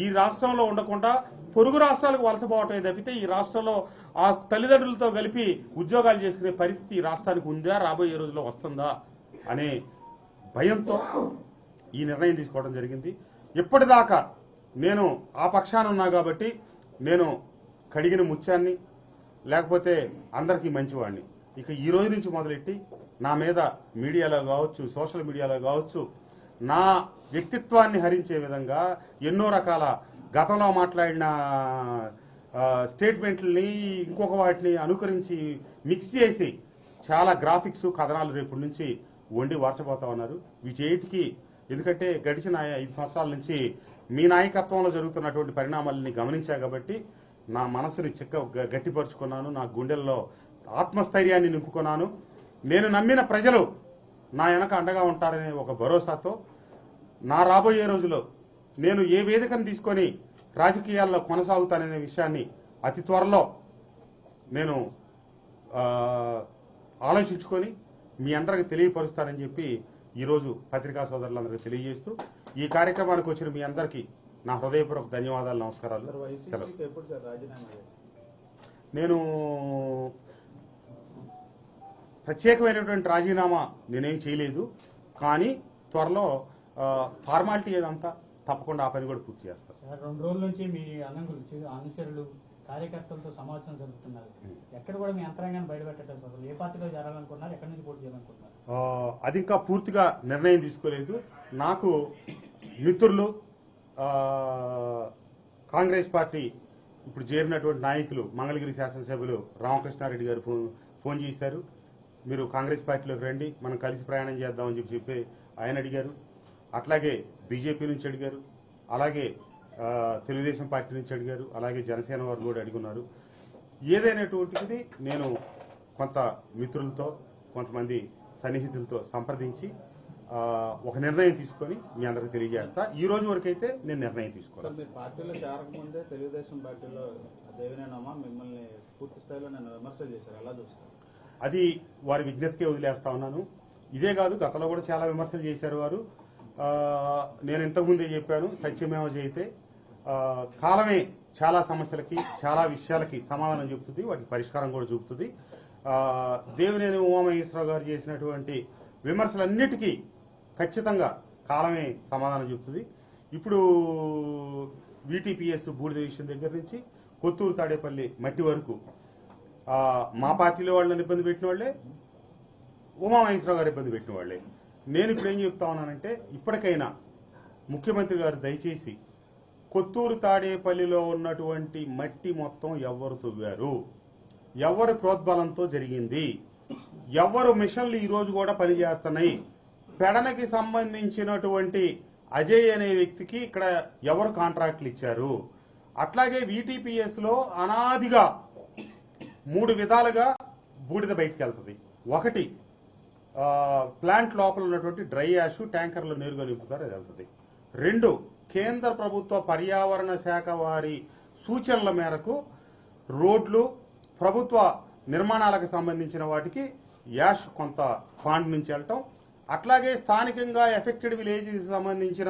ఈ రాష్ట్రంలో ఉండకుండా పొరుగు రాష్ట్రాలకు వలసపోవటమే తప్పితే ఈ రాష్ట్రంలో ఆ తల్లిదండ్రులతో కలిపి ఉద్యోగాలు చేసుకునే పరిస్థితి ఈ రాష్ట్రానికి ఉందా, రాబోయే రోజుల్లో వస్తుందా అనే భయంతో ఈ నిర్ణయం తీసుకోవడం జరిగింది. ఇప్పటిదాకా నేను ఆ పక్షాన ఉన్నా కాబట్టి నేను కడిగిన ముత్యాన్ని, లేకపోతే అందరికీ మంచివాడిని. ఇక ఈ రోజు నుంచి మొదలెట్టి నా మీద మీడియాలో కావచ్చు, సోషల్ మీడియాలో కావచ్చు, నా వ్యక్తిత్వాన్ని హరించే విధంగా ఎన్నో రకాల గతంలో మాట్లాడిన స్టేట్మెంట్లని ఇంకొక వాటిని అనుకరించి మిక్స్ చేసి చాలా గ్రాఫిక్స్ కథనాలు రేపటి నుంచి వండి వార్చబోతా ఉన్నారు. వీటికి ఎందుకంటే గడిచిన 5 సంవత్సరాల నుంచి మీ నాయకత్వంలో జరుగుతున్నటువంటి పరిణామాలని గమనించా కాబట్టి నా మనసుని గట్టిపరుచుకున్నాను, నా గుండెల్లో ఆత్మస్థైర్యాన్ని నింపుకున్నాను. నేను నమ్మిన ప్రజలు నా వెనక అండగా ఉంటారనే ఒక భరోసాతో నా రాబోయే రోజులో నేను ఏ వేదికను తీసుకొని రాజకీయాల్లో కొనసాగుతాననే విషయాన్ని అతి త్వరలో నేను ఆలోచించుకొని మీ అందరికి తెలియపరుస్తానని చెప్పి ఈరోజు పత్రికా సోదరులందరికీ తెలియజేస్తూ ఈ కార్యక్రమానికి వచ్చిన మీ అందరికీ నా హృదయపూర్వక ధన్యవాదాలు, నమస్కారాలు. నేను ప్రత్యేకమైనటువంటి రాజీనామా నేనేం చేయలేదు, కానీ త్వరలో ఫార్మాలిటీ ఏదంతా తప్పకుండా ఆ పని కూడా పూర్తి చేస్తారు. 2 రోజుల నుంచి మీ అనుచరులు కార్యకర్తలతో సమావేశం జరుగుతున్నారు. ఎక్కడ కూడా మీ అంతరంగాన్ని బయటపెట్టడం, అసలు ఏ పార్టీలో చేరాలనుకున్నారు, ఎక్కడి నుంచి పోటీ చేయాలనుకుంటున్నారు? అది ఇంకా పూర్తిగా నిర్ణయం తీసుకోలేదు. నాకు మిత్రులు కాంగ్రెస్ పార్టీ ఇప్పుడు చేరినటువంటి నాయకులు మంగళగిరి శాసనసభ్యులు రామకృష్ణారెడ్డి గారు ఫోన్ చేశారు. మీరు కాంగ్రెస్ పార్టీలోకి రండి, మనం కలిసి ప్రయాణం చేద్దామని చెప్పి ఆయన అడిగారు. అట్లాగే బీజేపీ నుంచి అడిగారు, అలాగే తెలుగుదేశం పార్టీ నుంచి అడిగారు, అలాగే జనసేన వారు కూడా అడుగున్నారు. ఏదైనటువంటిది నేను కొంత మిత్రులతో, కొంతమంది సన్నిహితులతో సంప్రదించి ఒక నిర్ణయం తీసుకొని మీ అందరికి తెలియజేస్తా. ఈ రోజు వరకు అయితే నేను నిర్ణయం తీసుకోవాలి. మీరు పార్టీలో చేరకముందే తెలుగుదేశం పార్టీలో దేవినేనమ్మా మిమ్మల్ని పూర్తి స్థాయిలో నేను విమర్శలు చేశారు, ఎలా చూస్తారు? అది వారి విజ్ఞతకే వదిలేస్తా ఉన్నాను. ఇదే కాదు, గతంలో కూడా చాలా విమర్శలు చేశారు వారు. నేను ఇంతకుముందే చెప్పాను, సత్యమేవ జయతే. కాలమే చాలా సమస్యలకి, చాలా విషయాలకి సమాధానం చెబుతుంది, వాటికి పరిష్కారం కూడా చూపుతుంది. దేవినేని ఉమామహేశ్వరరావు గారు చేసినటువంటి విమర్శలన్నిటికీ ఖచ్చితంగా కాలమే సమాధానం చెబుతుంది. ఇప్పుడు VTPS బూడిద విషయం దగ్గర నుంచి కొత్తూరు తాడేపల్లి మట్టి వరకు మా పార్టీలో వాళ్ళని ఇబ్బంది పెట్టిన వాళ్ళే, ఉమామహేశ్వరరావు గారు ఇబ్బంది పెట్టిన వాళ్ళే. నేను ఇప్పుడు ఏం చెప్తా ఉన్నానంటే, ఇప్పటికైనా ముఖ్యమంత్రి గారు దయచేసి కొత్తూరు తాడేపల్లిలో ఉన్నటువంటి మట్టి మొత్తం ఎవరు తవ్వారు, ఎవరు ప్రోద్బలంతో జరిగింది, ఎవరు మిషన్లు ఈరోజు కూడా పనిచేస్తున్నాయి, పెడనకి సంబంధించినటువంటి అజయ్ అనే వ్యక్తికి ఇక్కడ ఎవరు కాంట్రాక్ట్లు ఇచ్చారు, అట్లాగే VTPS లో అనాదిగా 3 విధాలుగా బూడిద బయటికి వెళ్తుంది. ఒకటి, ప్లాంట్ లోపల ఉన్నటువంటి డ్రై యాష్ ట్యాంకర్లు నేరుగా నింపుతారు, అది వెళ్తుంది. 2, కేంద్ర ప్రభుత్వ పర్యావరణ శాఖ వారి సూచనల మేరకు రోడ్లు, ప్రభుత్వ నిర్మాణాలకు సంబంధించిన వాటికి యాష్ కొంత పాండ్ నుంచి వెళ్ళటం, అట్లాగే స్థానికంగా ఎఫెక్టెడ్ విలేజెస్ సంబంధించిన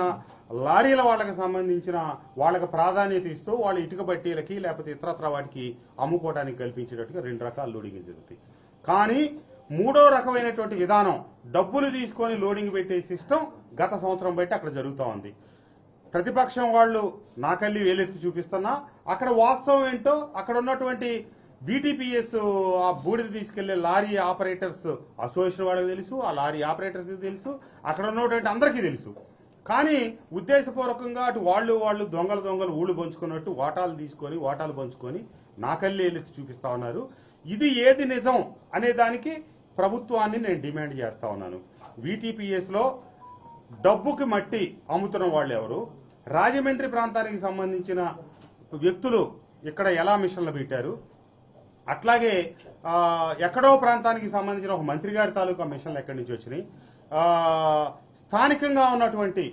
లారీల వాళ్ళకి సంబంధించిన వాళ్ళకి ప్రాధాన్యత ఇస్తూ వాళ్ళు ఇటుక బట్టీలకి లేకపోతే ఇతరత్ర వాటికి అమ్ముకోవడానికి కల్పించేటట్టుగా 2 రకాల లోడింగ్ జరుగుతాయి. కానీ 3వ రకమైనటువంటి విధానం, డబ్బులు తీసుకొని లోడింగ్ పెట్టే సిస్టమ్ గత సంవత్సరం బట్టి అక్కడ జరుగుతూ ఉంది. ప్రతిపక్షం వాళ్ళు నాకల్లి వేలెత్తి చూపిస్తున్నా, అక్కడ వాస్తవం ఏంటో అక్కడ ఉన్నటువంటి VTPS ఆ బూడిద తీసుకెళ్లే లారీ ఆపరేటర్స్ అసోసియేషన్ వాళ్ళకి తెలుసు, ఆ లారీ ఆపరేటర్స్ తెలుసు, అక్కడ ఉన్నటువంటి అందరికీ తెలుసు. కానీ ఉద్దేశపూర్వకంగా అటు వాళ్ళు దొంగలు ఊళ్ళు పంచుకున్నట్టు వాటాలు పంచుకొని నాకల్లి వేలెత్తి చూపిస్తా ఉన్నారు. ఇది ఏది నిజం అనే దానికి ప్రభుత్వాన్ని నేను డిమాండ్ చేస్తా ఉన్నాను. VTPS లో డబ్బుకి మట్టి అమ్ముతున్న వాళ్ళు ఎవరు, రాజమండ్రి ప్రాంతానికి సంబంధించిన వ్యక్తులు ఇక్కడ ఎలా మిషన్లు పెట్టారు, అట్లాగే ఎక్కడో ప్రాంతానికి సంబంధించిన ఒక మంత్రి గారి తాలూకా మిషన్లు ఎక్కడి నుంచి వచ్చినాయి, స్థానికంగా ఉన్నటువంటి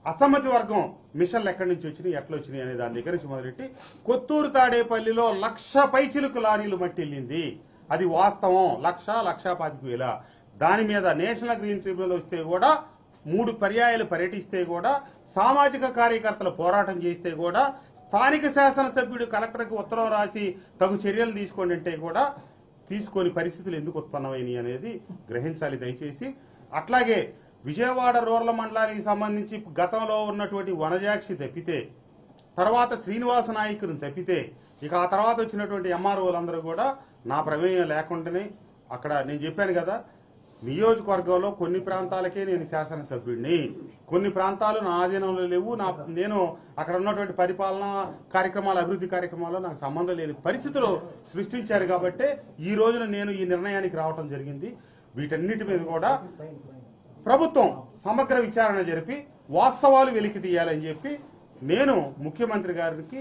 అసమ్మతి వర్గం మిషన్లు ఎక్కడి నుంచి వచ్చినాయి, ఎట్లా వచ్చినాయి అనే దాని దగ్గర నుంచి మొదలెట్టి కొత్తూరు తాడేపల్లిలో 1,00,000 పైచిలుకు లారీలు మట్టి వెళ్ళింది. అది వాస్తవం. 1,25,000. దాని మీద నేషనల్ గ్రీన్ ట్రిబ్యునల్ వస్తే కూడా 3 పర్యాయాలు పర్యటిస్తే కూడా, సామాజిక కార్యకర్తలు పోరాటం చేస్తే కూడా, స్థానిక శాసనసభ్యుడు కలెక్టర్కి ఉత్తరం రాసి తగు చర్యలు తీసుకోండి అంటే కూడా తీసుకొని పరిస్థితులు ఎందుకు ఉత్పన్నమైనవి అనేది గ్రహించాలి దయచేసి. అట్లాగే విజయవాడ రూరల్ మండలానికి సంబంధించి గతంలో ఉన్నటువంటి వనజాక్షి తప్పితే, తర్వాత శ్రీనివాస నాయకుని తప్పితే, ఇక ఆ తర్వాత వచ్చినటువంటి ఎంఆర్ఓలందరూ కూడా నా ప్రమేయం లేకుండానే అక్కడ నేను చెప్పాను కదా, నియోజకవర్గంలో కొన్ని ప్రాంతాలకే నేను శాసనసభ్యుడిని, కొన్ని ప్రాంతాలు నా ఆధీనంలో లేవు. నేను అక్కడ ఉన్నటువంటి పరిపాలన కార్యక్రమాలు, అభివృద్ధి కార్యక్రమాల్లో నాకు సంబంధం లేని పరిస్థితులు సృష్టించారు కాబట్టి ఈ రోజున నేను ఈ నిర్ణయానికి రావటం జరిగింది. వీటన్నిటి మీద కూడా ప్రభుత్వం సమగ్ర విచారణ జరిపి వాస్తవాలు వెలికి తీయాలని చెప్పి నేను ముఖ్యమంత్రి గారికి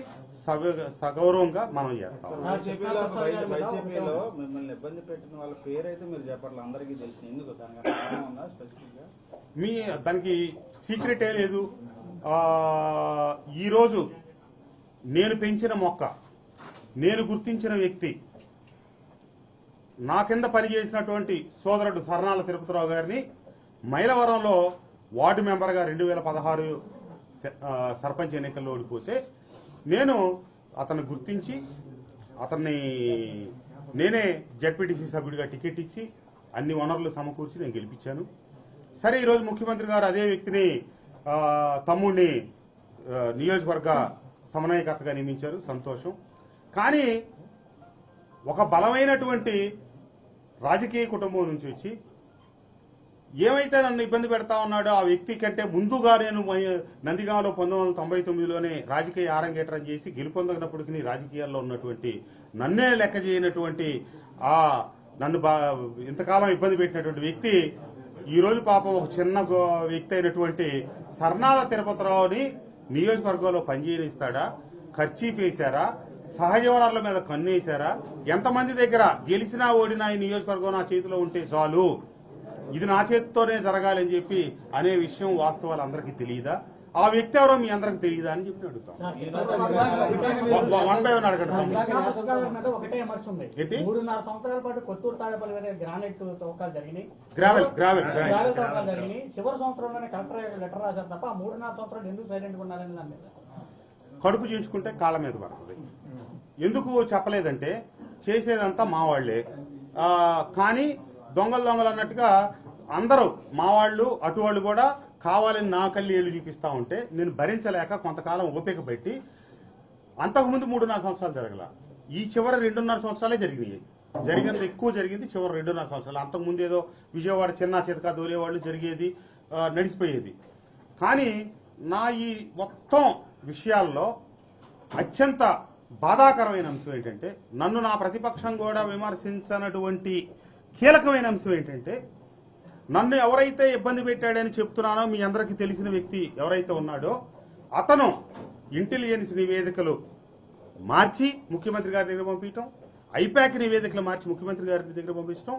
సగౌరవంగా మనం చేస్తాం. వైసీపీలో మిమ్మల్ని ఇబ్బంది పెట్టిన వాళ్ళ పేరైతే మీరు చెప్పట్లేదు, అందరికీ తెలిసిన. ఎందుకు దానికి కారణం ఉందా స్పెసిఫిక్ గా? దానికి సీక్రెటే లేదు. ఈరోజు నేను పెంచిన మొక్క, నేను గుర్తించిన వ్యక్తి, నా కింద పనిచేసినటువంటి సోదరుడు సర్నాల తిరుపతిరావు గారిని మైలవరంలో వార్డు మెంబర్గా 2016 సర్పంచ్ ఎన్నికల్లో ఓడిపోతే నేను అతన్ని గుర్తించి అతన్ని నేనే జడ్పీటీసీ సభ్యుడిగా టికెట్ ఇచ్చి అన్ని వనరులు సమకూర్చి నేను గెలిపించాను. సరే, ఈరోజు ముఖ్యమంత్రి గారు అదే వ్యక్తిని తమ్ముడిని నియోజకవర్గ సమన్వయకర్తగా నియమించారు, సంతోషం. కానీ ఒక బలమైనటువంటి రాజకీయ కుటుంబం నుంచి వచ్చి ఏమైతే నన్ను ఇబ్బంది పెడతా ఉన్నాడో ఆ వ్యక్తి కంటే ముందుగా నేను నందిగామలో 1999లోనే రాజకీయ ఆరంగేట్రం చేసి గెలుపొందగినప్పటికీ రాజకీయాల్లో ఉన్నటువంటి నన్నే లెక్క చేయనటువంటి నన్ను ఇంతకాలం ఇబ్బంది పెట్టినటువంటి వ్యక్తి ఈరోజు పాపం ఒక చిన్న వ్యక్తి అయినటువంటి సర్నాల తిరుపతిరావుని నియోజకవర్గంలో పనిచేయనిస్తాడా? ఖర్చీఫ్ వేశారా? సహజ వనరుల మీద కన్నేశారా? ఎంతమంది దగ్గర గెలిచినా ఓడినా ఈ నియోజకవర్గం నా చేతిలో ఉంటే చాలు, ఇది నా చేతితోనే జరగాలని చెప్పి అనే విషయం వాస్తవాలు అందరికీ తెలియదా? ఆ వ్యక్తి ఎవరో మీ అందరికి తెలియదా అని చెప్పి అడుగుతాం. 1 by 1 అడగండి. ఒకటే విమర్శ ఉంది. 3.5 సంవత్సరాల పాటు కొత్తూరు తాడేపల్లి మీద గ్రానైట్ తవ్వకాలు జరిగినాయి, గ్రావెల్ తవ్వకాలు జరిగినాయి. చివరి సంవత్సరంలోనే కలెక్టర్ లెటర్ రాశారు తప్ప 3.5 సంవత్సరాలు ఎందుకు సైలెంట్ గా ఉన్నారని దాని మీద కడుపు చేయించుకుంటే కాళ్ళ మీద పడుతుంది. ఎందుకు చెప్పలేదంటే చేసేదంతా మా వాళ్లే, కానీ దొంగలు అన్నట్టుగా అందరూ మా వాళ్ళు అటు వాళ్ళు కూడా కావాలని నా కళ్ళు ఏళ్ళు చూపిస్తా ఉంటే నేను భరించలేక కొంతకాలం ఓపిక పెట్టి, అంతకుముందు 3.5 సంవత్సరాలు జరగల, ఈ చివరి 2.5 సంవత్సరాలే జరిగినాయి. జరిగినది ఎక్కువ జరిగింది చివరి 2.5 సంవత్సరాలు. అంతకుముందు ఏదో విజయవాడ చిన్న చితక దోలేవాళ్ళు జరిగేది, నడిచిపోయేది. కానీ నా ఈ మొత్తం విషయాల్లో అత్యంత బాధాకరమైన అంశం ఏంటంటే, నన్ను నా ప్రతిపక్షం కూడా విమర్శించినటువంటి కీలకమైన అంశం ఏంటంటే, నన్ను ఎవరైతే ఇబ్బంది పెట్టాడని చెప్తున్నానో మీ అందరికీ తెలిసిన వ్యక్తి ఎవరైతే ఉన్నాడో అతను ఇంటెలిజెన్స్ నివేదికలు మార్చి ముఖ్యమంత్రి గారి దగ్గర పంపించడం, ఐపాక్ నివేదికలు మార్చి ముఖ్యమంత్రి గారి దగ్గర పంపించడం,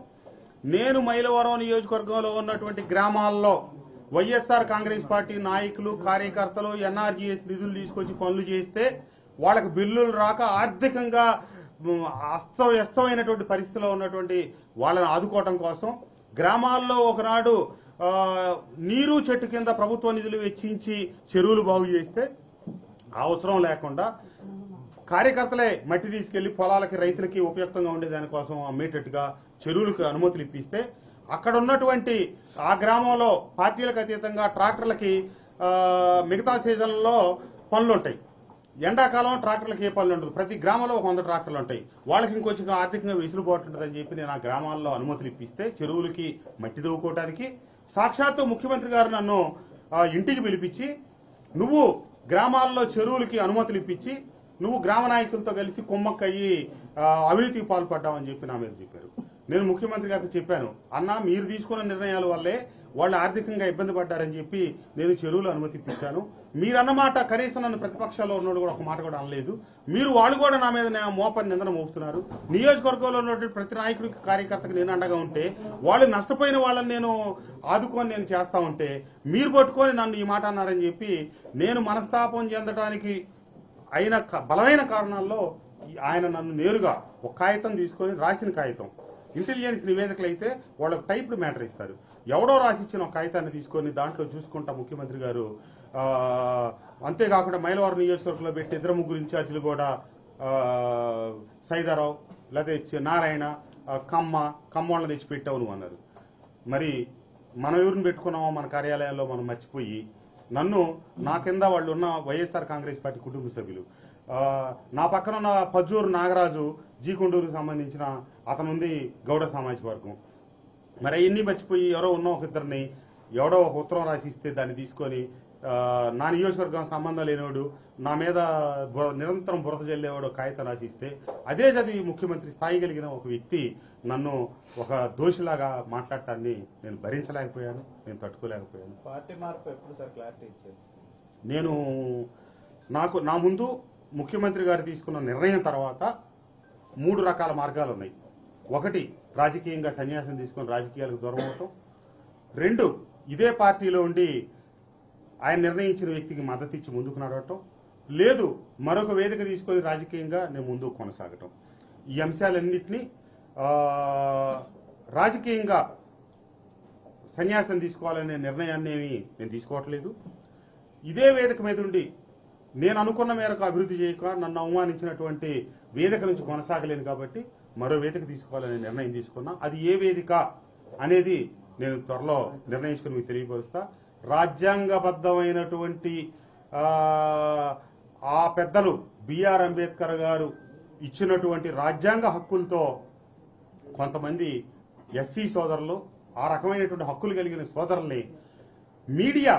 నేను మైలవరం నియోజకవర్గంలో ఉన్నటువంటి గ్రామాల్లో వైఎస్ఆర్ కాంగ్రెస్ పార్టీ నాయకులు కార్యకర్తలు ఎన్ఆర్జీఎస్ నిధులు తీసుకొచ్చి పనులు చేస్తే వాళ్ళకి బిల్లులు రాక ఆర్థికంగా అస్తవ్యస్తమైనటువంటి పరిస్థితిలో ఉన్నటువంటి వాళ్ళని ఆదుకోవటం కోసం గ్రామాల్లో ఒకనాడు నీరు చెట్టు కింద ప్రభుత్వ నిధులు వెచ్చించి చెరువులు బాగు చేస్తే అవసరం లేకుండా కార్యకర్తలే మట్టి తీసుకెళ్లి పొలాలకి రైతులకి ఉపయుక్తంగా ఉండే దానికోసం అమ్మేటట్టుగా చెరువులకు అనుమతులు ఇప్పిస్తే అక్కడ ఉన్నటువంటి ఆ గ్రామంలో పార్టీలకు అతీతంగా ట్రాక్టర్లకి మిగతా సీజన్లలో పనులు ఉంటాయి. ఎండాకాలం ట్రాక్టర్లకు ఏ పనులు ఉండదు. ప్రతి గ్రామంలో 100 ట్రాక్టర్లు ఉంటాయి. వాళ్ళకి ఇంకొంచెం ఆర్థికంగా వెసులుబాటు ఉంటుందని చెప్పి నేను ఆ గ్రామాల్లో అనుమతులు ఇప్పిస్తే చెరువులకి మట్టి దవ్వుకోవడానికి సాక్షాత్తు ముఖ్యమంత్రి గారు నన్ను ఇంటికి పిలిపించి, నువ్వు గ్రామాల్లో చెరువులకి అనుమతులు ఇప్పించి నువ్వు గ్రామ నాయకులతో కలిసి కుమ్మక్కయ్యి అవినీతికి పాల్పడ్డావని చెప్పి నా మీద చెప్పారు. నేను ముఖ్యమంత్రి గారికి చెప్పాను, అన్నా మీరు తీసుకున్న నిర్ణయాల వల్లే వాళ్ళు ఆర్థికంగా ఇబ్బంది పడ్డారని చెప్పి నేను చెరువులు అనుమతి ఇప్పించాను. మీరన్నమాట కనీసం నన్ను ప్రతిపక్షాల్లో ఉన్నోడు కూడా ఒక మాట కూడా అనలేదు. వాళ్ళు కూడా నా మీద మోపని నిందన మోపుతున్నారు. నియోజకవర్గంలో ఉన్నటువంటి ప్రతి నాయకుడికి కార్యకర్తకి నేను అండగా ఉంటే వాళ్ళు నష్టపోయిన వాళ్ళని నేను ఆదుకొని నేను చేస్తా ఉంటే మీరు పట్టుకొని నన్ను ఈ మాట అన్నారని చెప్పి నేను మనస్తాపం చెందడానికి అయిన బలమైన కారణాల్లో ఆయన నన్ను నేరుగా ఒక కాగితం తీసుకొని రాసిన కాగితం ఇంటెలిజెన్స్ నివేదికలు అయితే వాళ్ళకు టైప్డ్ మ్యాటర్ ఇస్తారు. ఎవడో రాసిచ్చిన ఒక కాగితాన్ని తీసుకొని దాంట్లో చూసుకుంటా ముఖ్యమంత్రి గారు అంతేకాకుండా మైలవరం నియోజకవర్గంలో పెట్టి 2-3 ఇన్ఛార్జీలు కూడా సైదారావు లేకపోతే నారాయణ కమ్మోళ్ళని తెచ్చిపెట్టావు నువ్వు అన్నారు. మరి మనం ఎవరిని పెట్టుకున్నామో మన కార్యాలయాల్లో మనం మర్చిపోయి నన్ను నా కింద వాళ్ళు ఉన్న వైఎస్ఆర్ కాంగ్రెస్ పార్టీ కుటుంబ సభ్యులు నా పక్కన ఉన్న పజ్జూరు నాగరాజు జీకొండూరుకు సంబంధించిన అతను ఉంది గౌడ సామాజిక వర్గం. మరి అవన్నీ మర్చిపోయి ఎవరో ఉన్న ఒక ఇద్దరిని ఎవడో ఒక ఉత్తరం రాసిస్తే దాన్ని తీసుకొని నా నియోజకవర్గం సంబంధం లేనివాడు నా మీద నిరంతరం బురద జల్లేవాడు కాగితం రాసిస్తే అదే చదివి ముఖ్యమంత్రి స్థాయి కలిగిన ఒక వ్యక్తి నన్ను ఒక దోషిలాగా మాట్లాడటాన్ని నేను భరించలేకపోయాను, నేను తట్టుకోలేకపోయాను. పార్టీ మార్పు ఎప్పుడు సార్ క్లారిటీ ఇచ్చారు? నేను నా ముందు ముఖ్యమంత్రి గారు తీసుకున్న నిర్ణయం తర్వాత 3 రకాల మార్గాలు ఉన్నాయి. 1 రాజకీయంగా సన్యాసం తీసుకొని రాజకీయాలకు దూరం అవటం. 2 ఇదే పార్టీలో ఉండి ఆయన నిర్ణయించిన వ్యక్తికి మద్దతు ఇచ్చి ముందుకు నడవటం. లేదు మరొక వేదిక తీసుకొని రాజకీయంగా నేను ముందుకు కొనసాగటం. ఈ అంశాలన్నింటినీ రాజకీయంగా సన్యాసం తీసుకోవాలనే నిర్ణయాన్ని నేను తీసుకోవట్లేదు. ఇదే వేదిక మీద ఉండి నేను అనుకున్న మేరకు అభివృద్ధి చేయక నన్ను అవమానించినటువంటి వేదిక నుంచి కొనసాగలేను కాబట్టి మరో వేదిక తీసుకోవాలనే నిర్ణయం తీసుకున్నా. అది ఏ వేదిక అనేది నేను త్వరలో నిర్ణయించుకుని మీకు తెలియపరుస్తా. రాజ్యాంగబద్ధమైనటువంటి ఆ పెద్దలు బిఆర్ అంబేద్కర్ గారు ఇచ్చినటువంటి రాజ్యాంగ హక్కులతో కొంతమంది ఎస్సీ సోదరులు ఆ రకమైనటువంటి హక్కులు కలిగిన సోదరుల్ని మీడియా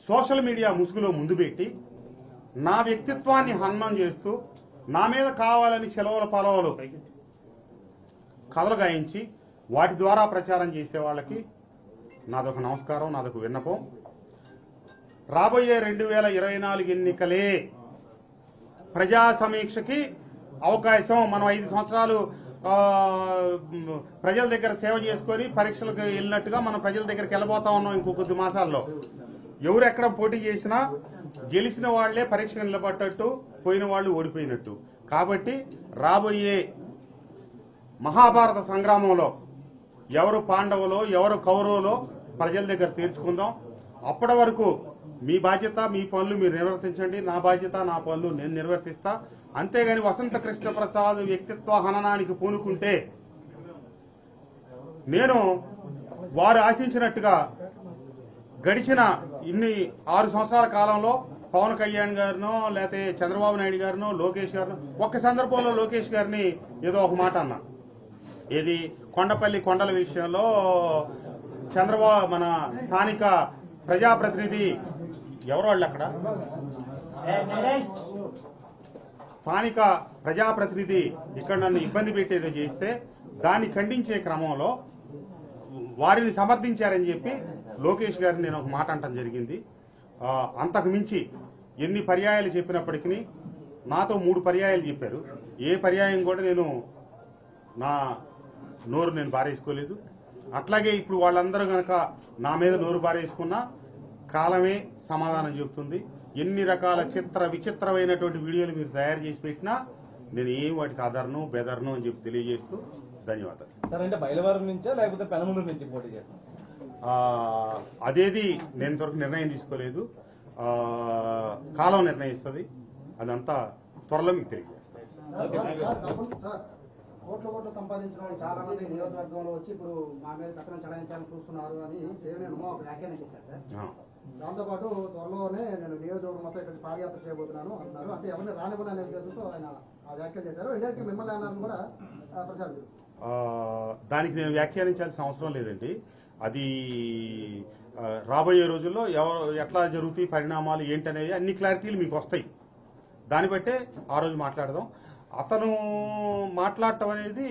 సోషల్ మీడియా ముసుగులో ముందు పెట్టి నా వ్యక్తిత్వాన్ని హననం చేస్తూ నా మీద కావాలని సెలవుల పొలవలు కథలు గాయించి వాటి ద్వారా ప్రచారం చేసే వాళ్ళకి నాదొక నమస్కారం, నాదొక విన్నపం. రాబోయే 2024 ఎన్నికలే ప్రజా సమీక్షకి అవకాశం. మనం 5 సంవత్సరాలు ప్రజల దగ్గర సేవ చేసుకొని పరీక్షలకు వెళ్ళినట్టుగా మనం ప్రజల దగ్గరికి వెళ్ళబోతా ఉన్నాం. ఇంకో కొద్ది మాసాల్లో ఎవరు ఎక్కడ పోటీ చేసినా గెలిచిన వాళ్లే పరీక్షకు నిలబడ్డట్టు, పోయిన వాళ్ళు ఓడిపోయినట్టు. కాబట్టి రాబోయే మహాభారత సంగ్రామంలో ఎవరు పాండవులో ఎవరు కౌరవులో ప్రజల దగ్గర తీర్చుకుందాం. అప్పటి వరకు మీ బాధ్యత మీ పనులు మీరు నిర్వర్తించండి, నా బాధ్యత నా పనులు నేను నిర్వర్తిస్తా. అంతేగాని వసంత కృష్ణ ప్రసాద్ వ్యక్తిత్వ హననానికి పూనుకుంటే నేను వారు ఆశించినట్టుగా గడిచిన ఇన్ని 6 సంవత్సరాల కాలంలో పవన్ కళ్యాణ్ గారినో లేకపోతే చంద్రబాబు నాయుడు గారినో లోకేష్ గారినో ఒక్క సందర్భంలో లోకేష్ గారిని ఏదో ఒక మాట అన్నా. ఏది కొండపల్లి కొండల విషయంలో చంద్రబాబు మన స్థానిక ప్రజాప్రతినిధి ఎవరు వాళ్ళు అక్కడ స్థానిక ప్రజాప్రతినిధి ఇక్కడ నన్ను ఇబ్బంది పెట్టేదో చేస్తే దాన్ని ఖండించే క్రమంలో వారిని సమర్థించారని చెప్పి లోకేష్ గారిని నేను ఒక మాట అంటం జరిగింది. అంతకు మించి ఎన్ని పర్యాయాలు చెప్పినప్పటికీ నాతో 3 పర్యాయాలు చెప్పారు. ఏ పర్యాయం కూడా నేను నా నోరు నేను బారేసుకోలేదు. అట్లాగే ఇప్పుడు వాళ్ళందరూ కనుక నా మీద నోరు బారేసుకున్నా కాలమే సమాధానం చెబుతుంది. ఎన్ని రకాల విచిత్రమైనటువంటి వీడియోలు మీరు తయారు చేసి పెట్టినా నేను ఏం వాటికి ఆధారను బెదర్ను అని చెప్పి తెలియజేస్తూ ధన్యవాదాలు. సార్, అంటే బయలువారం నుంచా లేకపోతే పెనమలూరు నుంచి పోటీ చేస్తాం? అదేది నేను ఇంతవరకు నిర్ణయం తీసుకోలేదు. కాలం నిర్ణయిస్తుంది. అదంతా త్వరలో మీకు తెలియజేస్తాను. కోట్లు సంపాదించిన వాళ్ళు చాలా మంది నియోజకవర్గంలో వచ్చి ఇప్పుడు మా మీద పక్కన చలాయించాలని చూస్తున్నారు అని దేవినేని ఒక వ్యాఖ్యానం చేశారు సార్. దాంతోపాటు త్వరలోనే నేను నియోజకవర్గం మొత్తం ఇక్కడ పాదయాత్ర చేయబోతున్నాను అంటున్నారు. అంటే ఎవరిని రానివ్వని అనే ఉద్దేశంతో ఆయన ఆ వ్యాఖ్యలు చేశారు. ఇద్దరికి మిమ్మల్ని అన్నారని కూడా ప్రచారం. దానికి నేను వ్యాఖ్యానించాల్సిన అవసరం లేదండి. అది రాబోయే రోజుల్లో ఎట్లా జరుగుతాయి పరిణామాలు ఏంటనేది అన్ని క్లారిటీలు మీకు వస్తాయి. దాన్ని బట్టే ఆ రోజు మాట్లాడదాం. అతను మాట్లాడటం అనేది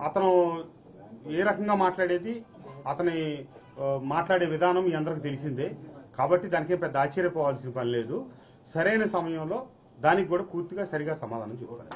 అతను ఏ రకంగా మాట్లాడేది, అతని మాట్లాడే విధానం మీ అందరికి తెలిసిందే. కాబట్టి దానికేం పెద్ద ఆశ్చర్యపోవాల్సిన పని లేదు. సరైన సమయంలో దానికి కూడా పూర్తిగా సరిగా సమాధానం చెప్తాను.